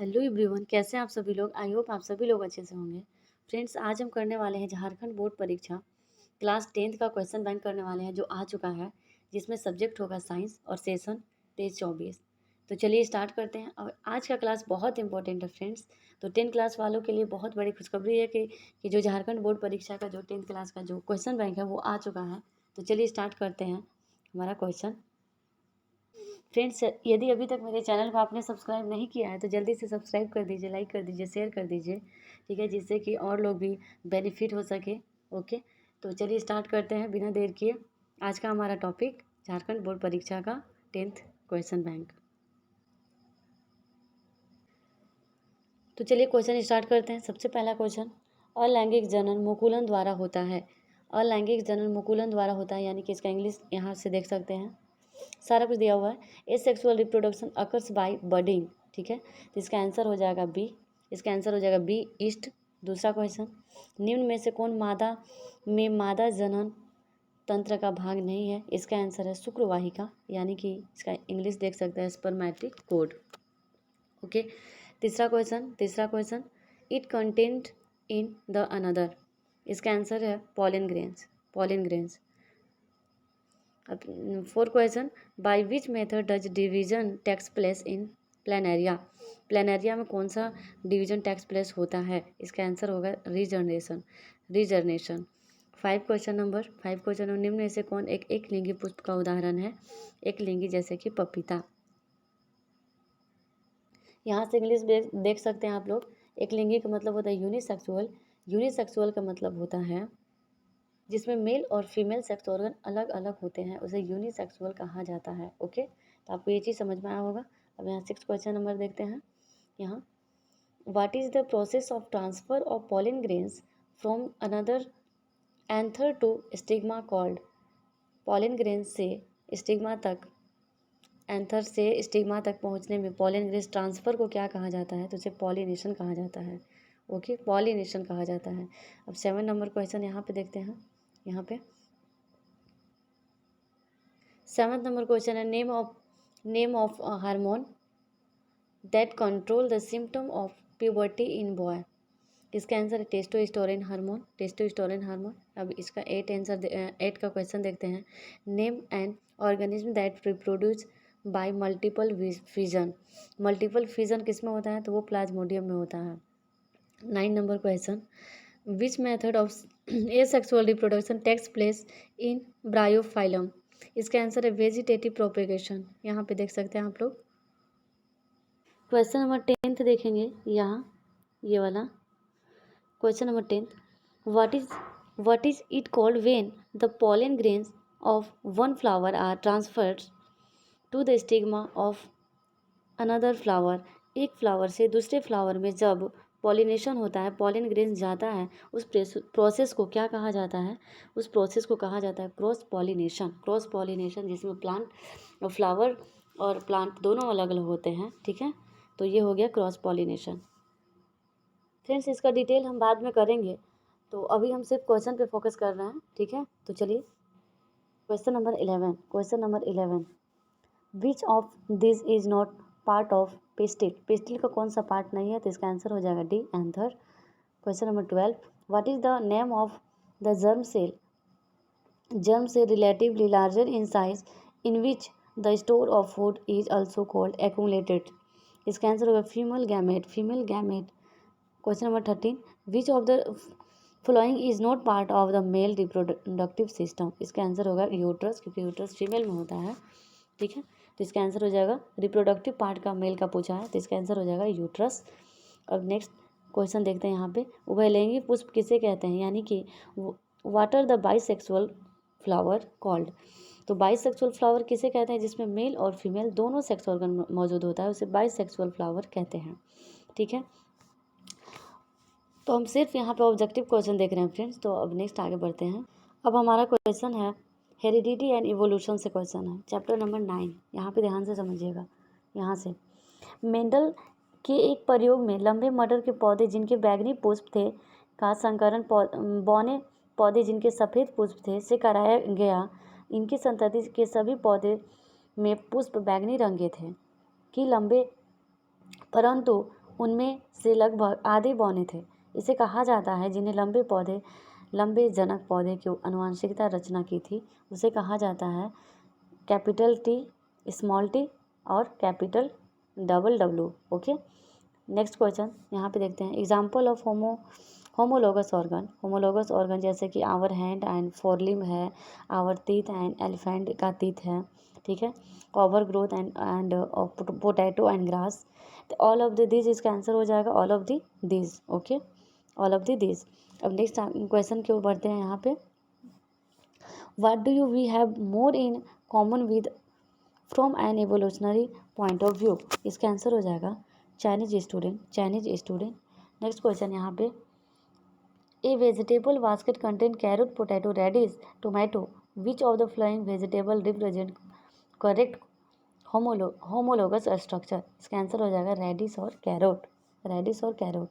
Hello everyone, कैसे हैं आप सभी लोग। आई होप आप सभी लोग अच्छे से होंगे। फ्रेंड्स, आज हम करने वाले हैं झारखंड बोर्ड परीक्षा क्लास 10th का क्वेश्चन बैंक करने वाले हैं जो आ चुका है, जिसमें सब्जेक्ट होगा साइंस और सेशन पेज 24। तो चलिए स्टार्ट करते हैं। और आज का क्लास बहुत इंपॉर्टेंट है फ्रेंड्स। तो 10 क्लास वालों के लिए बहुत बड़ी खुशखबरी है कि जो झारखंड बोर्ड परीक्षा का जो 10th क्लास का जो क्वेश्चन बैंक है वो आ चुका है। तो चलिए स्टार्ट करते हैं हमारा क्वेश्चन। फ्रेंड्स, यदि अभी तक मेरे चैनल को आपने सब्सक्राइब नहीं किया है तो जल्दी से सब्सक्राइब कर दीजिए, लाइक कर दीजिए, शेयर कर दीजिए, ठीक है, जिससे कि और लोग भी बेनिफिट हो सके। ओके, तो चलिए स्टार्ट करते हैं बिना देर किए। आज का हमारा टॉपिक झारखंड बोर्ड परीक्षा का 10th क्वेश्चन बैंक। तो चलिए क्वेश्चन स्टार्ट करते हैं। सबसे पहला क्वेश्चन, अलैंगिक जनन मुकुलन द्वारा होता है। अलैंगिक जनन मुकुलन द्वारा होता है, यानी कि इसका इंग्लिश यहाँ से देख सकते हैं, सारा कुछ दिया हुआ है। Asexual reproduction occurs by budding, ठीक है, तो इसका आंसर हो जाएगा बी। इसका आंसर हो जाएगा बी, ईस्ट। दूसरा क्वेश्चन, निम्न में से कौन मादा जनन तंत्र का भाग नहीं है। इसका आंसर है शुक्रवाहिका, यानी कि इसका इंग्लिश देख सकते हैं स्पर्मेटिक कोड। ओके, तीसरा question, it content in the another. इसका आंसर है पॉलिन ग्रेन्स। अब fourth question, by which method does division takes place in planaria. Planaria में कौन सा डिवीजन टेक्स प्लेस होता है। इसका आंसर होगा रीजनरेशन। फाइव क्वेश्चन नंबर निम्न में से कौन एक लिंगी पुष्प का उदाहरण है। एक लिंगी जैसे कि पपीता। यहाँ से इंग्लिश देख सकते हैं आप लोग। एक लिंगी का मतलब होता है यूनिसेक्सुअल। यूनिसेक्सुअल का मतलब होता है जिसमें मेल और फीमेल सेक्स ऑर्गन अलग अलग होते हैं, उसे यूनिसेक्सुअल कहा जाता है। ओके, तो आपको ये चीज़ समझ में आया होगा। अब यहाँ 6 क्वेश्चन नंबर देखते हैं। यहाँ, what is the process of transfer of pollen grains from another anther to stigma called. Pollen grains से स्टिग्मा तक, एंथर से स्टिग्मा तक पहुँचने में पॉलिन ग्रेन्स ट्रांसफ़र को क्या कहा जाता है, तो उसे पॉलिनेशन कहा जाता है। ओके, पॉलिनेशन कहा जाता है। अब 7 नंबर क्वेश्चन यहाँ पे देखते हैं। यहाँ पे 7th नंबर क्वेश्चन है, name of hormone that control the symptom of puberty in boy. इसका आंसर है टेस्टोस्टेरोन हार्मोन। अब इसका 8 का क्वेश्चन देखते हैं। Name an organism that reproduce by multiple fission. Multiple fission किस में होता है, तो वो प्लाज्मोडियम में होता है। 9 number question, which method of asexual reproduction takes place in bryophyllum. इसका आंसर है वेजिटेटिव प्रोपेगेशन। यहाँ पे देख सकते हैं आप लोग। क्वेश्चन नंबर 10th देखेंगे यहाँ, ये वाला question number 10th, what is it called when the pollen grains of one flower are transferred to the stigma of another flower। एक फ्लावर से दूसरे फ्लावर में जब पॉलिनेशन होता है, पॉलिन ग्रेन्स जाता है, उस प्रोसेस को क्या कहा जाता है, उस प्रोसेस को कहा जाता है क्रॉस पॉलिनेशन, जिसमें प्लांट और फ्लावर और प्लांट दोनों अलग अलग होते हैं, ठीक है, तो ये हो गया क्रॉस पॉलिनेशन। फ्रेंड्स, इसका डिटेल हम बाद में करेंगे, तो अभी हम सिर्फ क्वेश्चन पे फोकस कर रहे हैं, ठीक है। तो चलिए question number 11, which of this is not part of pistil का कौन सा पार्ट नहीं है, तो इसका आंसर हो जाएगा D, anther. Question number 12, what is the name of the germ cell relatively larger in size in which the store of food is also called accumulated. इसका आंसर होगा female gamete. Question number 13, which of the following is not part of the male reproductive system. इसका answer होगा uterus, क्योंकि uterus female में होता है, ठीक है, तो इसका आंसर हो जाएगा रिप्रोडक्टिव पार्ट का मेल का पूछा है, तो इसका आंसर हो जाएगा यूट्रस। अब नेक्स्ट क्वेश्चन देखते हैं यहाँ पे, उभयलिंगी पुष्प किसे कहते हैं, यानी कि what are the bisexual flower called. तो बाइसेक्सुअल फ्लावर किसे कहते हैं, जिसमें मेल और फीमेल दोनों सेक्स ऑर्गन मौजूद होता है, उसे बाइसेक्सुअल फ्लावर कहते हैं, ठीक है। तो हम सिर्फ यहाँ पे ऑब्जेक्टिव क्वेश्चन देख रहे हैं फ्रेंड्स। तो अब नेक्स्ट आगे बढ़ते हैं। अब हमारा क्वेश्चन है हेरिडिटी एंड इवोल्यूशन से क्वेश्चन है, चैप्टर नंबर 9। यहाँ पे ध्यान से समझिएगा। यहाँ से मेंडल के एक प्रयोग में लंबे मटर के पौधे जिनके बैंगनी पुष्प थे का संकरण बौने पौधे जिनके सफ़ेद पुष्प थे से कराया गया। इनकी संतति के सभी पौधे में पुष्प बैंगनी रंग के थे कि लंबे, परंतु उनमें से लगभग आधे बौने थे। इसे कहा जाता है जिन्हें लंबे जनक पौधे की आनुवंशिकता रचना की थी, उसे कहा जाता है कैपिटल टी, स्मॉल टी और capital double W. Okay, next question यहाँ पे देखते हैं। Example of homologous organ. Homologous organ जैसे कि आवर हैंड एंड फोरलिम्ब है, आवर टीथ एंड एलिफेंट का टीथ है, ठीक है, over growth and potato and grass. All of the this, इसका आंसर हो जाएगा all of the this. Okay, all of the this. अब नेक्स्ट क्वेश्चन की ओर बढ़ते हैं यहाँ पे। What do you we have more in common with from an evolutionary point of view. इसका आंसर हो जाएगा चाइनीज स्टूडेंट। नेक्स्ट क्वेश्चन यहाँ पे। A vegetable basket contain carrot, potato, radish, tomato. Which of the following vegetable represent correct homologous structure. इसका answer हो जाएगा radish और carrot.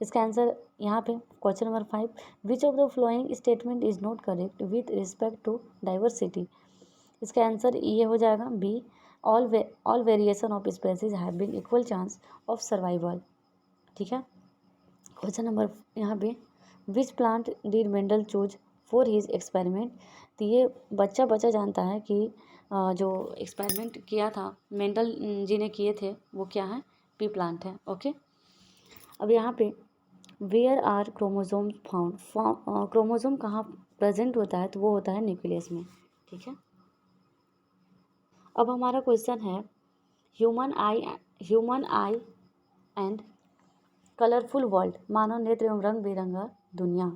इसका आंसर यहाँ पे question number 5। Which of the following statement is not correct with respect to diversity. इसका answer ये हो जाएगा B, all variation of species have been equal chance of survival, ठीक है। क्वेश्चन नंबर यहाँ पे, which plant did Mendel choose for his experiment. तो ये बच्चा जानता है कि जो एक्सपेरिमेंट किया था मेंडल जी ने किए थे वो क्या है, पी प्लांट है। ओके, अब यहाँ पे where are chromosome found. Chromosome कहाँ प्रेजेंट होता है, तो वो होता है न्यूक्लियस में, ठीक है। अब हमारा क्वेश्चन है human eye and colourful world, मानव नेत्र एवं रंग बिरंगा दुनिया,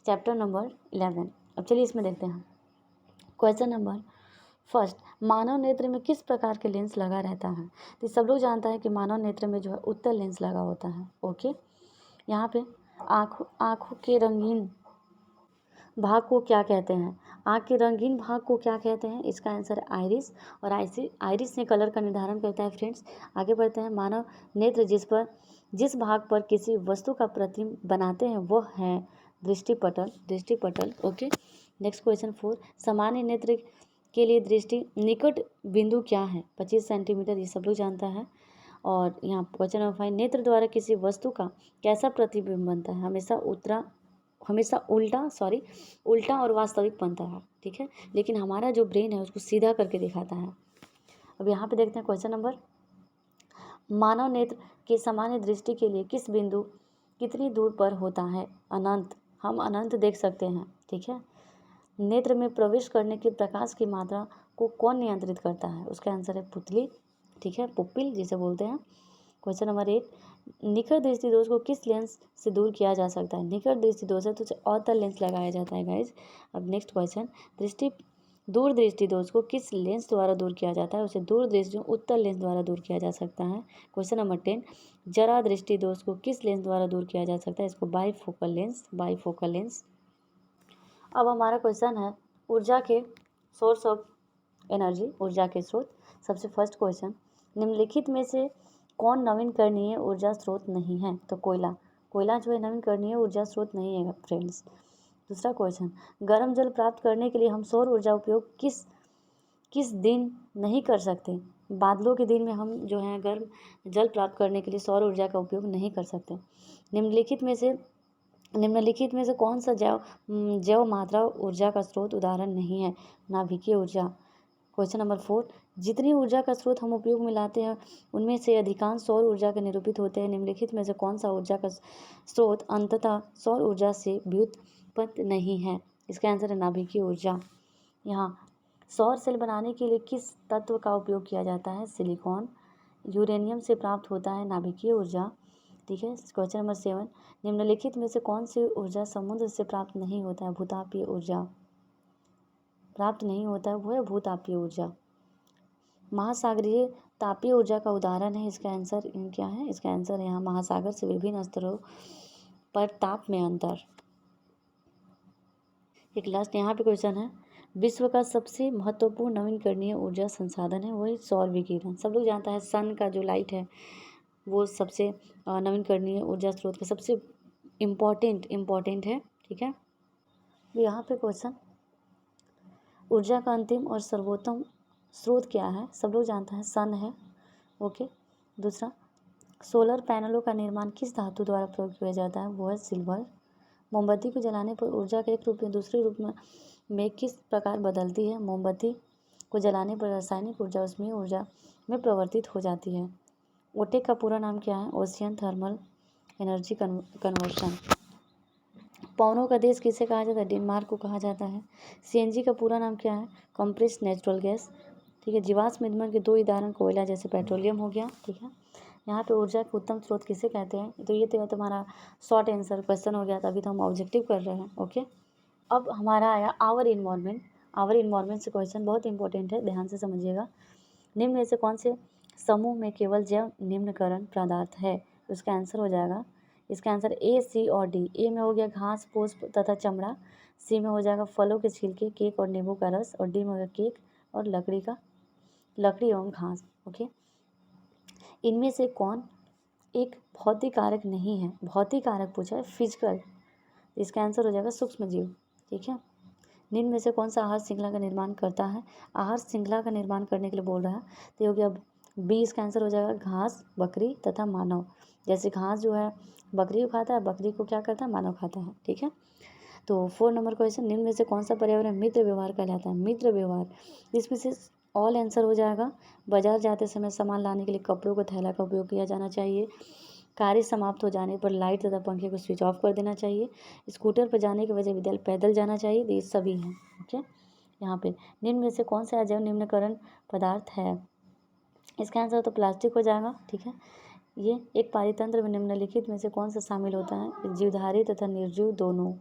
चैप्टर नंबर 11। अब चलिए इसमें देखते हैं। क्वेश्चन नंबर फर्स्ट, मानव नेत्र में किस प्रकार के लेंस लगा रहता है। तो सब लोग जानता है कि मानव नेत्र में जो है उत्तल लेंस लगा होता है। ओके, यहाँ पे आँखों के रंगीन भाग को क्या कहते हैं, आँख के रंगीन भाग को क्या कहते हैं। इसका आंसर है आइरिस, और आइरिस ने कलर का निर्धारण करता है। फ्रेंड्स आगे बढ़ते हैं। मानव नेत्र जिस भाग पर किसी वस्तु का प्रतिबिंब बनाते हैं वह है दृष्टिपटल। ओके, नेक्स्ट क्वेश्चन 4, सामान्य नेत्र के लिए दृष्टि निकट बिंदु क्या है, 25 सेंटीमीटर, ये सब लोग जानता है। और यहाँ क्वेश्चन नंबर 5, नेत्र द्वारा किसी वस्तु का कैसा प्रतिबिंब बनता है, हमेशा उल्टा और वास्तविक बनता है, ठीक है, लेकिन हमारा जो ब्रेन है उसको सीधा करके दिखाता है। अब यहाँ पे देखते हैं क्वेश्चन नंबर, मानव नेत्र के सामान्य दृष्टि के लिए किस बिंदु कितनी दूर पर होता है, अनंत, हम अनंत देख सकते हैं, ठीक है। नेत्र में प्रवेश करने की प्रकाश की मात्रा को कौन नियंत्रित करता है, उसका आंसर है पुतली, ठीक है, पुपिल जिसे बोलते हैं। क्वेश्चन नंबर 8, निकट दृष्टि दोष को किस लेंस से दूर किया जा सकता है, निकट दृष्टि दोष है तो उसे अवतल लेंस लगाया जाता है गाइज। अब नेक्स्ट क्वेश्चन, दूर दृष्टि दोष को किस लेंस द्वारा दूर किया जाता है, उसे दूर दृष्टि उत्तल लेंस द्वारा दूर किया जा सकता है। क्वेश्चन नंबर 10, जरा दृष्टि दोष को किस लेंस द्वारा दूर किया जा सकता है, इसको बाईफोकल लेंस। अब हमारा क्वेश्चन है ऊर्जा के सोर्स ऑफ एनर्जी, ऊर्जा के स्रोत। सबसे फर्स्ट क्वेश्चन, निम्नलिखित में से कौन नवीनकरणीय ऊर्जा स्रोत नहीं है, तो कोयला जो है नवीनकरणीय ऊर्जा स्रोत नहीं है फ्रेंड्स। दूसरा क्वेश्चन, गर्म जल प्राप्त करने के लिए हम सौर ऊर्जा उपयोग किस दिन नहीं कर सकते, बादलों के दिन में हम जो है गर्म जल प्राप्त करने के लिए सौर ऊर्जा का उपयोग नहीं कर सकते। निम्नलिखित में से कौन सा जैव मात्रा ऊर्जा का स्रोत उदाहरण नहीं है, नाभिकीय ऊर्जा। क्वेश्चन नंबर 4, जितनी ऊर्जा का स्रोत हम उपयोग में लाते हैं उनमें से अधिकांश सौर ऊर्जा के निरूपित होते हैं, निम्नलिखित में से कौन सा ऊर्जा का स्रोत अंततः सौर ऊर्जा से व्युत्पन्न नहीं है, इसका आंसर है नाभिकीय ऊर्जा। यहाँ सौर सेल बनाने के लिए किस तत्व का उपयोग किया जाता है, सिलिकॉन, यूरेनियम से प्राप्त होता है नाभिकीय ऊर्जा, ठीक है। क्वेश्चन नंबर 7, निम्नलिखित में से कौन सी ऊर्जा समुद्र से प्राप्त नहीं होता है, भूतापीय ऊर्जा प्राप्त नहीं होता है, वो है भूतापीय ऊर्जा। महासागरीय तापीय ऊर्जा का उदाहरण है, इसका आंसर क्या है, इसका आंसर है यहाँ महासागर से विभिन्न स्तरों पर ताप में अंतर। एक लास्ट यहाँ पे क्वेश्चन है, विश्व का सबसे महत्वपूर्ण नवीनकरणीय ऊर्जा संसाधन है वही सौर विकिरण। सब लोग जानता है सन का जो लाइट है वो सबसे नवीनकरणीय ऊर्जा स्रोत का सबसे इम्पोर्टेंट है, ठीक है। यहाँ पे क्वेश्चन, ऊर्जा का अंतिम और सर्वोत्तम स्रोत क्या है, सब लोग जानते हैं सन है, ओके। दूसरा, सोलर पैनलों का निर्माण किस धातु द्वारा प्रयोग किया जाता है? वो है सिल्वर। मोमबत्ती को जलाने पर ऊर्जा के एक रूप में दूसरे रूप में किस प्रकार बदलती है? मोमबत्ती को जलाने पर रासायनिक ऊर्जा उसमें ऊर्जा में परिवर्तित हो जाती है। ओटेक का पूरा नाम क्या है? Ocean thermal energy conversion. पवनों का देश किसे कहा जाता है? डेनमार्क को कहा जाता है। सीएनजी का पूरा नाम क्या है? Compressed natural gas. ठीक है। जीवाश्म ईंधन के दो उदाहरण कोयला जैसे पेट्रोलियम हो गया। ठीक है। यहाँ पे ऊर्जा के उत्तम स्रोत किसे कहते हैं? तो ये तो तुम्हारा शॉर्ट आंसर क्वेश्चन हो गया था, अभी तो हम ऑब्जेक्टिव कर रहे हैं। ओके। अब हमारा आया आवर इन्वायरमेंट। आवर इन्वायरमेंट से क्वेश्चन बहुत इंपॉर्टेंट है, ध्यान से समझिएगा। निम्न में से कौन से समूह में केवल जैव निम्नकरण पदार्थ है? उसका आंसर हो जाएगा, इसका आंसर ए, सी और डी। ए में हो गया घास, फूस तथा चमड़ा। सी में हो जाएगा फलों के छिलके, केक और नींबू का रस। और डी में हो गया केक और लकड़ी एवं घास। ओके। इनमें से कौन एक भौतिक कारक नहीं है? भौतिक कारक पूछा है, फिजिकल। इसका आंसर हो जाएगा सूक्ष्म जीव। ठीक है। निम्न में से कौन सा आहार श्रृंखला का निर्माण करता है? आहार श्रृंखला का निर्माण करने के लिए बोल रहा है, तो ये हो गया बी। इसका आंसर हो जाएगा घास, बकरी तथा मानव। जैसे घास जो है बकरी को खाता है, बकरी को क्या करता है? मानव खाता है। ठीक है। तो 4 नंबर क्वेश्चन, निम्न में से कौन सा पर्यावरण मित्र व्यवहार कहलाता है? मित्र व्यवहार, इसमें से ऑल आंसर हो जाएगा। बाजार जाते समय सामान लाने के लिए कपड़ों का थैला का उपयोग किया जाना चाहिए। कार्य समाप्त हो जाने पर लाइट तथा पंखे को स्विच ऑफ कर देना चाहिए। स्कूटर पर जाने के बजाय विद्यालय पैदल जाना चाहिए। ये सभी हैं। ओके। यहाँ पे निम्न में से कौन सा अजैव निम्नकरण पदार्थ है? इसका आंसर तो प्लास्टिक हो जाएगा। ठीक है। ये एक पारितंत्र में निम्नलिखित में से कौन सा शामिल होता है? जीवधारी तथा निर्जीव दोनों।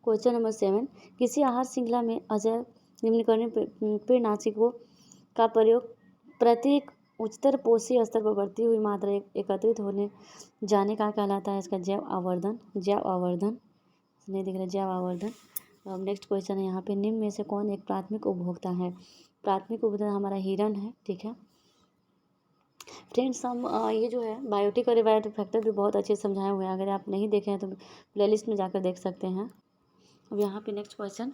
क्वेश्चन नंबर 7, किसी आहार श्रृंखला में अजैव निम्नकरण कीटनाशकों का प्रयोग प्रत्येक उच्चतर पोषी स्तर पर बढ़ती हुई मात्रा एकत्रित होने जाने का कहलाता है? इसका जैव आवर्धन। नहीं दिख रहा, जैव आवर्धन। अब नेक्स्ट क्वेश्चन है यहाँ पे, निम्न में से कौन एक प्राथमिक उपभोक्ता है? प्राथमिक उपभोक्ता हमारा हिरन है। ठीक है फ्रेंड्स, हम ये जो है बायोटिक और रिबायोटिक फैक्टर भी बहुत अच्छे समझाए हुए हैं, अगर आप नहीं देखे हैं तो प्लेलिस्ट में जाकर देख सकते हैं। अब यहाँ पे नेक्स्ट क्वेश्चन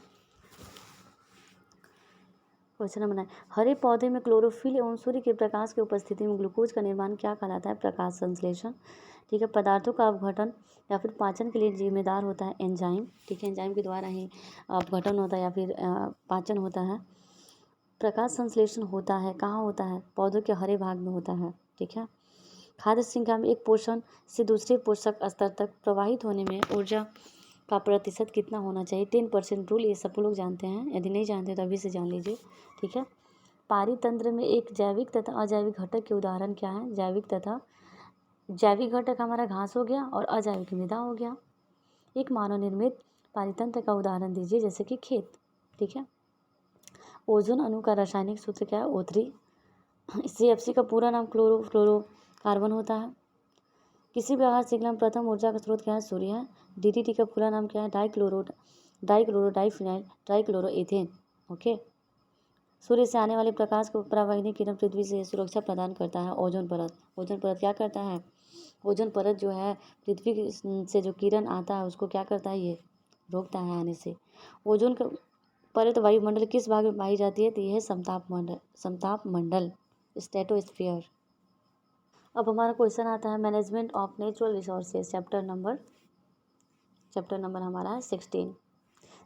नंबर 9, हरे पौधे में क्लोरोफिल एवं सूर्य के प्रकाश की उपस्थिति में ग्लूकोज का निर्माण क्या कहलाता है? प्रकाश संश्लेषण। ठीक है। पदार्थों का अपघटन या फिर पाचन के लिए जिम्मेदार होता है एंजाइम। ठीक है। एंजाइम के द्वारा ही अपघटन होता है या फिर पाचन होता है। प्रकाश संश्लेषण होता है कहाँ होता है? पौधों के हरे भाग में होता है। ठीक है। खाद्य श्रृंखला में एक पोषण से दूसरे पोषक स्तर तक प्रवाहित होने में ऊर्जा का प्रतिशत कितना होना चाहिए? 10% रूल, ये सब लोग जानते हैं, यदि नहीं जानते तो अभी से जान लीजिए। ठीक है। पारितंत्र में एक जैविक तथा अजैविक घटक के उदाहरण क्या है? जैविक घटक हमारा घास हो गया और अजैविक मृदा हो गया। एक मानव निर्मित पारितंत्र का उदाहरण दीजिए, जैसे कि खेत। ठीक है। ओजोन अणु का रासायनिक सूत्र क्या है? O3। CFC का पूरा नाम क्लोरोफ्लोरोकार्बन होता है। किसी भी आहार श्रृंखला में प्रथम ऊर्जा का स्रोत क्या है? सूर्य है। DDT का पूरा नाम क्या है? डाइक्लोरोडाइफिनाइल ट्राइक्लोरोएथेन। ओके। सूर्य से आने वाले प्रकाश को परावैंगनी किरण पृथ्वी से सुरक्षा प्रदान करता है। ओजोन परत क्या करता है? ओजोन परत जो है पृथ्वी से जो किरण आता है उसको क्या करता है? ये रोकता है आने से। ओजोन का परत वायुमंडल किस भाग में पाई जाती है? तो यह है समताप मंडल, स्ट्रेटोस्फीयर। अब हमारा क्वेश्चन आता है management of natural resources, chapter number हमारा है 16।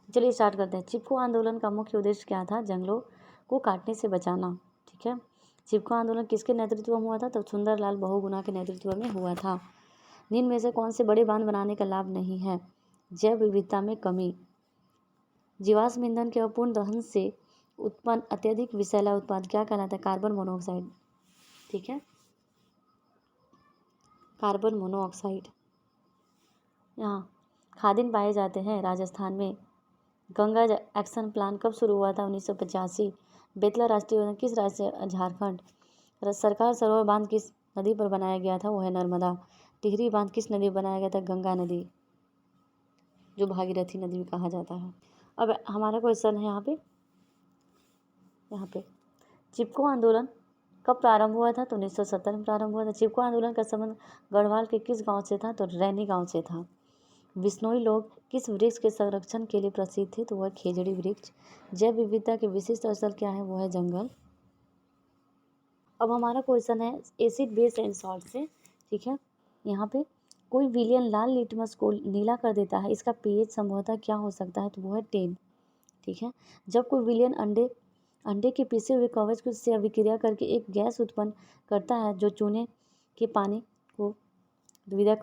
चलिए स्टार्ट करते हैं। चिपको आंदोलन का मुख्य उद्देश्य क्या था? जंगलों को काटने से बचाना। ठीक है। चिपको आंदोलन किसके नेतृत्व में हुआ था? तो सुंदरलाल बहुगुणा के नेतृत्व में हुआ था। निम्न में से कौन से बड़े बांध बनाने का लाभ नहीं है? जैव विविधता में कमी। जीवाश्म ईंधन के अपूर्ण दहन से उत्पन्न अत्यधिक विषैला उत्पाद क्या कहलाता है? Carbon monoxide. ठीक है। Carbon monoxide. यहाँ खादिन पाए जाते हैं राजस्थान में। गंगा एक्शन प्लान कब शुरू हुआ था? 1985। बेतला राष्ट्रीय उद्यान किस राज्य से? झारखंड। सरकार सरोवर बांध किस नदी पर बनाया गया था? वो है नर्मदा। टिहरी बांध किस नदी पर बनाया गया था? गंगा नदी, जो भागीरथी नदी भी कहा जाता है। अब हमारा क्वेश्चन है यहाँ पे चिपको आंदोलन कब प्रारंभ हुआ था? तो 1970 में प्रारंभ हुआ था। चिपको आंदोलन का संबंध गढ़वाल के किस गांव से था? तो रैनी गांव से था। बिश्नोई लोग किस वृक्ष के संरक्षण के लिए प्रसिद्ध थे? तो वह खेजड़ी वृक्ष। जैव विविधता के विशिष्ट स्थल क्या है? वो है जंगल। अब हमारा क्वेश्चन है एसिड बेस एंड सॉल्ट से। ठीक है। यहाँ पे कोई विलियन लाल लिटमस को नीला कर देता है, इसका पीएच संभवतः क्या हो सकता है, तो वो है 10। ठीक है। जब कोई विलियन अंडे के पिसे हुए कवच को से अभिक्रिया करके एक गैस उत्पन्न करता है जो चूने के पानी को द्विधा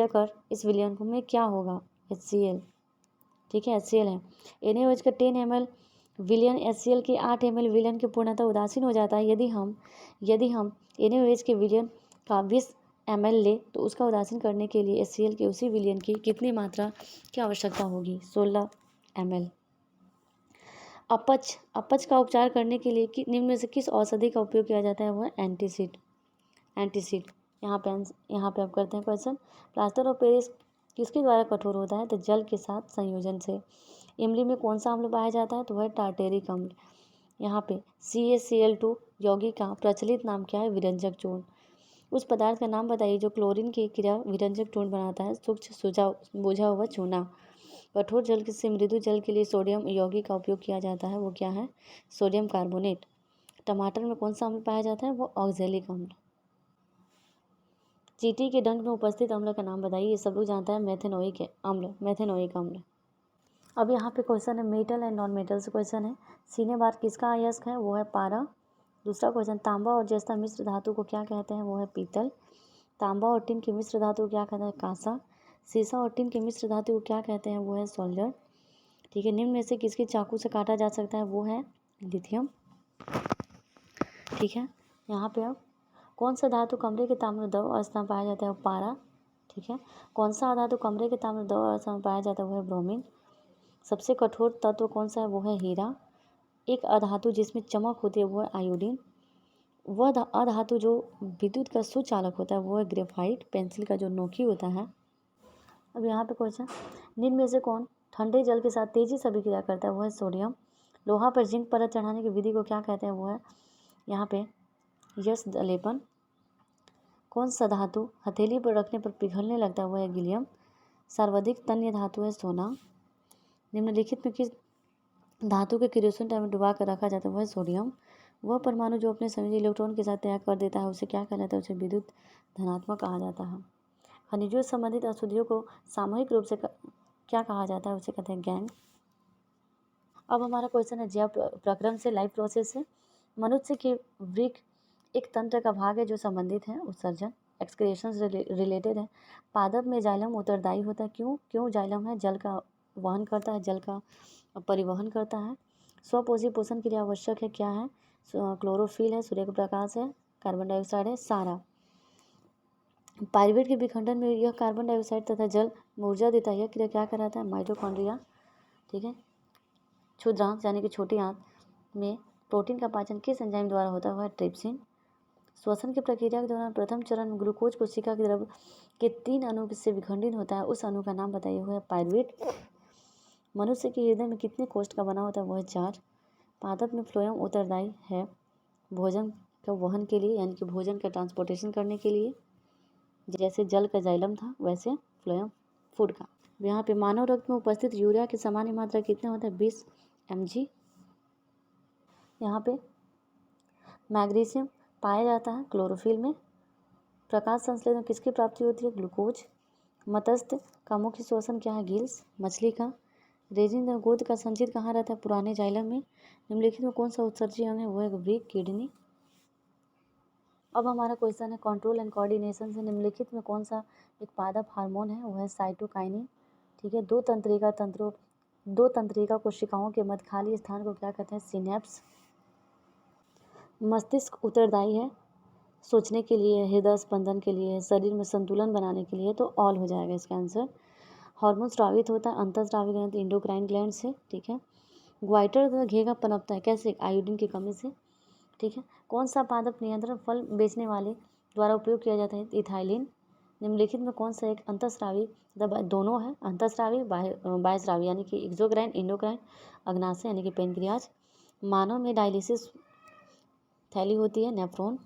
कर इस विलियन को में क्या होगा, HCl। ठीक है, HCl है। NaOH का 10 ml विलियन HCl के 8 ml विलियन की पूर्णतः उदासीन हो जाता है। यदि हम NaOH के विलियन का 20 ml ले तो उसका उदासीन करने के लिए HCl के उसी विलियन की कितनी मात्रा की आवश्यकता होगी, 16 ml। अपच का उपचार करने के लिए निम्न में से किस औषधि का उपयोग किया जाता है, वो है एंटीसिड। यहाँ पे आप करते हैं क्वेश्चन। प्लास्टर ऑफ पेरिस किसके द्वारा कठोर होता है, तो जल के साथ संयोजन से। इमली में कौन सा अम्ल पाया जाता है, तो वह टार्टेरिक अम्ल। यहाँ पे CaCl2 यौगिक का प्रचलित नाम क्या है, विरंजक चूर्ण। उस पदार्थ का नाम बताइए जो क्लोरीन की क्रिया विरंजक चूर्ण बनाता है, सूक्ष्म बुझा हुआ चूना। कठोर जल से मृदु जल के लिए सोडियम यौगिक का उपयोग किया जाता है, वो क्या है, सोडियम कार्बोनेट। टमाटर में कौन सा अम्ल पाया जाता है, वो ऑक्जेलिक अम्ल। चींटी के डंक में उपस्थित अम्ल का नाम बताइए, ये सब लोग जानता है, मेथेनोइक अम्ल। अब यहाँ पे क्वेश्चन है मेटल एंड नॉन मेटल से क्वेश्चन है। सीने बार किसका अयस्क है, वो है पारा। दूसरा क्वेश्चन, तांबा और जस्ता मिश्र धातु को क्या कहते हैं, वो है पीतल। तांबा और टिन के मिश्र धातु को क्या कहते हैं, कांसा। सीसा और टिन के मिश्र धातु को क्या कहते हैं, वो है सोल्डर। ठीक है। निम्न में से किसकी चाकू से काटा जा सकता है, वो है लिथियम। ठीक है। यहाँ पे अब कौन सा धातु कमरे के ताम्र द्रव अवस्था में पाया जाता है, पारा। ठीक है। कौन सा अधातु कमरे के ताम्र द्रव अवस्था में पाया जाता है, वो है ब्रोमीन। सबसे कठोर तत्व कौन सा है, वो है हीरा। एक अधातु जिसमें चमक होती है वो है आयोडीन। वह अधातु जो विद्युत का सुचालक होता है वो है ग्रेफाइट, पेंसिल का जो नोकी होता है। अब यहाँ पे क्वेश्चन, निम्न में से कौन ठंडे जल के साथ तेजी से अभिक्रिया करता है, वो है सोडियम। लोहा पर जिंक परत चढ़ाने की विधि को क्या कहते हैं, वो है यहाँ पे यश लेपन। कौन सा धातु हथेली पर रखने पर पिघलने लगता है, वो है गीलियम। सर्वाधिक तन्य धातु है सोना। निम्नलिखित में किस धातु के किरोसिन टाइम में डुबा कर रखा जाता है, वो है सोडियम। वह परमाणु जो अपने संयोजी इलेक्ट्रॉन के साथ त्याग कर देता है उसे क्या कहलाता है, उसे विद्युत धनात्मक कहा जाता है। खनिजों से संबंधित अशुद्धियों को सामूहिक रूप से क्या कहा जाता है, उसे कहते हैं गैंग। अब हमारा क्वेश्चन है जैव प्रक्रम से, लाइफ प्रोसेस से। मनुष्य की वृक्क एक तंत्र का भाग है जो संबंधित है उत्सर्जन, एक्सक्रिएशन से रिलेटेड है। पादप में जाइलम उत्तरदायी होता है, क्यों जाइलम है, जल का वहन करता है, जल का परिवहन करता है। स्वपोषी पोषण के लिए आवश्यक है, क्या है, क्लोरोफिल है, सूर्य का प्रकाश है, कार्बन डाइऑक्साइड है, सारा। पाइरुवेट के विखंडन में यह कार्बन डाइऑक्साइड तथा जल में ऊर्जा देता है, यह क्रिया क्या कराता है, माइटोकॉन्ड्रिया। ठीक है। क्षुद्रांत यानी कि छोटी आंत में प्रोटीन का पाचन किस एंजाइम द्वारा होता है, वह ट्रिप्सिन। श्वसन की प्रक्रिया के दौरान प्रथम चरण में ग्लूकोज कोशिका के द्रव के 3 अणु से विखंडित होता है, उस अणु का नाम बताइए, वह है पाइरुवेट। मनुष्य के हृदय में कितने कोष्ठ का बना होता है, वह है 4। पादप में फ्लोएम उत्तरदायी है भोजन का वहन के लिए, यानी कि भोजन का ट्रांसपोर्टेशन करने के लिए। जैसे जल का जाइलम था वैसे फ्लोएम फूड का। यहाँ पे मानव रक्त में उपस्थित यूरिया की सामान्य मात्रा कितने होता है, 20 mg। यहाँ पे मैग्नीशियम पाया जाता है क्लोरोफिल में। प्रकाश संश्लेषण किसकी प्राप्ति होती है, ग्लूकोज। मत्स्य का मुख्य श्वसन क्या है, गिल्स, मछली का। रेजिन गोद का संचित कहाँ रहता है, पुराने जाइलम में। निम्नलिखित में कौन सा उत्सर्जी अंग है, वो है वृक्क, किडनी। अब हमारा क्वेश्चन है कंट्रोल एंड कोऑर्डिनेशन से। निम्नलिखित में कौन सा एक पादप हार्मोन है, वो है साइटोकाइनिन। ठीक है। दो तंत्रिका कोशिकाओं के मध्य खाली स्थान को क्या कहते हैं, सिनेप्स। मस्तिष्क उत्तरदायी है सोचने के लिए, हृदय स्पंदन के लिए, शरीर में संतुलन बनाने के लिए, तो ऑल हो जाएगा इसका आंसर। हार्मोन स्रावित होता है अंतःस्रावी ग्रंथि इंडोक्राइन ग्लैंड से। ठीक है। ग्वाइटर तथा घेगा पनपता है कैसे, आयोडीन की कमी से। ठीक है। कौन सा पादप नियंत्रण फल बेचने वाले द्वारा उपयोग किया जाता है, इथाइलिन। निम्नलिखित में कौन सा एक अंतःस्रावी दोनों है, अंतःस्रावी बाह्यस्रावी, यानी कि एक्सोक्राइन इंडोक्राइन, अग्नाशय यानी कि पेनक्रियाज। मानव में डायलिसिस थैली होती है, नेफ्रॉन।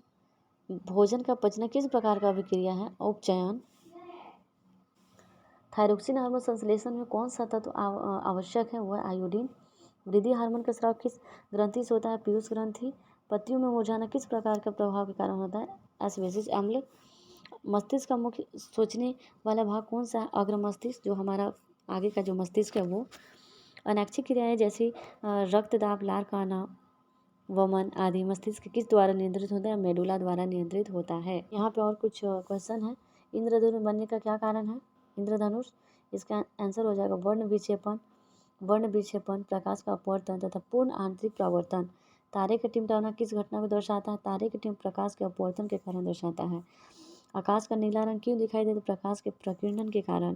भोजन का पचना किस प्रकार का अभिक्रिया है, उपचयन। थायरोक्सिन हार्मोन संश्लेषण में कौन सा तत्व आवश्यक है, वह आयोडीन। वृद्धि हार्मोन का स्राव किस ग्रंथि से होता है, पीयूष ग्रंथि। पत्तियों में मुरझाना किस प्रकार का प्रभाव के कारण होता है, एस्बेसिस अम्ल। मस्तिष्क का मुख्य सोचने वाला भाग कौन सा है? अग्र मस्तिष्क, जो हमारा आगे का जो मस्तिष्क है वो। अनैच्छिक क्रियाएं जैसे रक्तदाब, लार का आना, वमन आदि मस्तिष्क किस द्वारा नियंत्रित होता है? मेडुला द्वारा नियंत्रित होता है। यहाँ पे और कुछ क्वेश्चन है। इंद्रधनुष बनने का क्या कारण है? इंद्रधनुष, इसका आंसर हो जाएगा वर्ण विक्षेपण, प्रकाश का अपवर्तन तथा पूर्ण आंतरिक प्रवर्तन। तारे का टिमटाना किस घटना को दर्शाता है? तारे के टिम प्रकाश के अपवर्तन के कारण दर्शाता है। आकाश का नीला रंग क्यों दिखाई देता है? प्रकाश के प्रकीर्णन के कारण।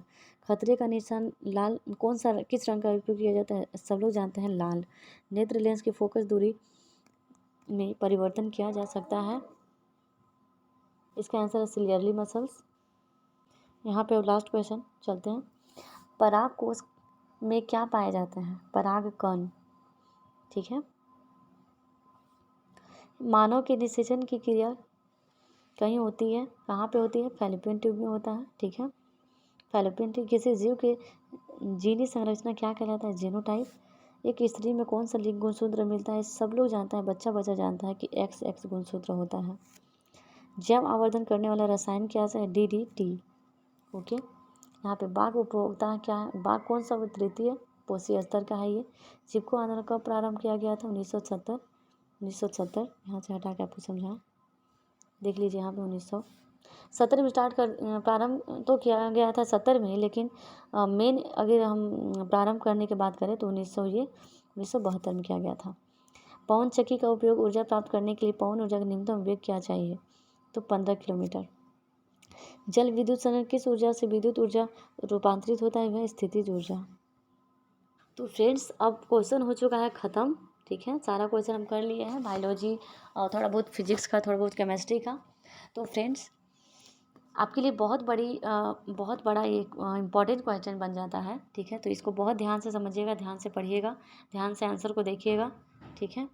खतरे का निशान लाल कौन सा किस रंग का उपयोग किया जाता है? सब लोग जानते हैं लाल। नेत्र लेंस की फोकस दूरी में परिवर्तन किया जा सकता है? इसका आंसर है सिलियरली मसल्स। यहाँ पे लास्ट क्वेश्चन चलते हैं। पराग कोश में क्या पाया जाता है? पराग कण। ठीक है। मानव के निषेचन की क्रिया कहीं होती है, कहाँ पे होती है? फैलोपियन ट्यूब में होता है। ठीक है। फैलोपियन ट्यूब किसी जीव के जीनी संरचना क्या कहलाता है? जीनोटाइप। एक स्त्री में कौन सा लिंग गुणसूत्र मिलता है? सब लोग जानता है, बच्चा बच्चा जानता है कि XX गुणसूत्र होता है। जैव आवर्धन करने वाला रसायन क्या है? DDT। ओके। यहाँ पे बाघ उपभोक्ता क्या है? बाघ कौन सा तृतीय पोषी स्तर का है ये? चिपको आंदोलन कब प्रारंभ किया गया था? 1970। यहाँ से हटा के आपको समझा देख लीजिए। यहाँ पे 1970 में प्रारंभ तो किया गया था 70 में, लेकिन मेन अगर हम प्रारंभ करने की बात करें तो 1972 में किया गया था। पवन चक्की का उपयोग ऊर्जा प्राप्त करने के लिए पवन ऊर्जा का न्यूनतम वेग क्या चाहिए? तो 15 किलोमीटर। जल विद्युत संचरण किस ऊर्जा से विद्युत ऊर्जा रूपांतरित होता है? वह स्थितिज ऊर्जा। तो फ्रेंड्स, अब क्वेश्चन हो चुका है ख़त्म। ठीक है, सारा क्वेश्चन हम कर लिए हैं, बायोलॉजी और थोड़ा बहुत फिजिक्स का, थोड़ा बहुत केमिस्ट्री का। तो फ्रेंड्स, आपके लिए बहुत बड़ा एक इम्पॉर्टेंट क्वेश्चन बन जाता है। ठीक है, तो इसको बहुत ध्यान से समझिएगा, ध्यान से पढ़िएगा, ध्यान से आंसर को देखिएगा। ठीक है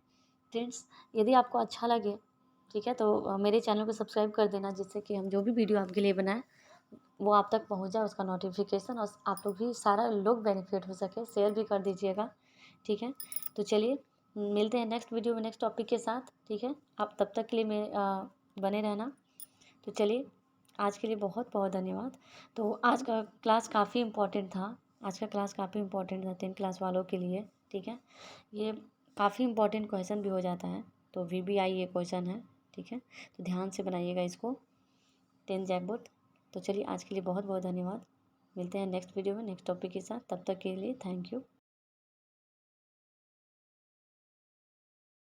फ्रेंड्स, यदि आपको अच्छा लगे, ठीक है, तो मेरे चैनल को सब्सक्राइब कर देना, जिससे कि हम जो भी वीडियो आपके लिए बनाएं वो आप तक पहुंच जाए, उसका नोटिफिकेशन, और आप लोग भी, सारा लोग बेनिफिट हो सके। शेयर भी कर दीजिएगा। ठीक है, तो चलिए मिलते हैं नेक्स्ट वीडियो में नेक्स्ट टॉपिक के साथ। ठीक है, आप तब तक के लिए बने रहना। तो चलिए, आज के लिए बहुत बहुत धन्यवाद। तो आज का क्लास काफ़ी इम्पोर्टेंट था। 10th क्लास वालों के लिए। ठीक है, ये काफ़ी इम्पोर्टेंट क्वेश्चन भी हो जाता है, तो VBI ये क्वेश्चन है। ठीक है, तो ध्यान से बनाइएगा इसको, 10 जैकबोर्ड। तो चलिए, आज के लिए बहुत बहुत धन्यवाद। मिलते हैं नेक्स्ट वीडियो में नेक्स्ट टॉपिक के साथ। तब तक के लिए थैंक यू।